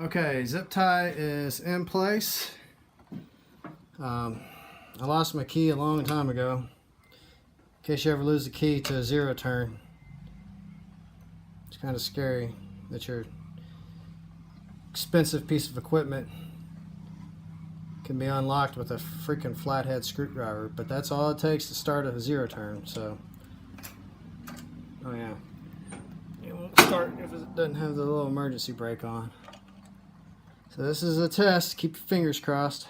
Okay, zip tie is in place. I lost my key a long time ago. In case you ever lose the key to a zero turn, it's kind of scary that your expensive piece of equipment can be unlocked with a freaking flathead screwdriver, but that's all it takes to start a zero turn. So, oh yeah, it won't start if it doesn't have the little emergency brake on. So this is a test. Keep your fingers crossed.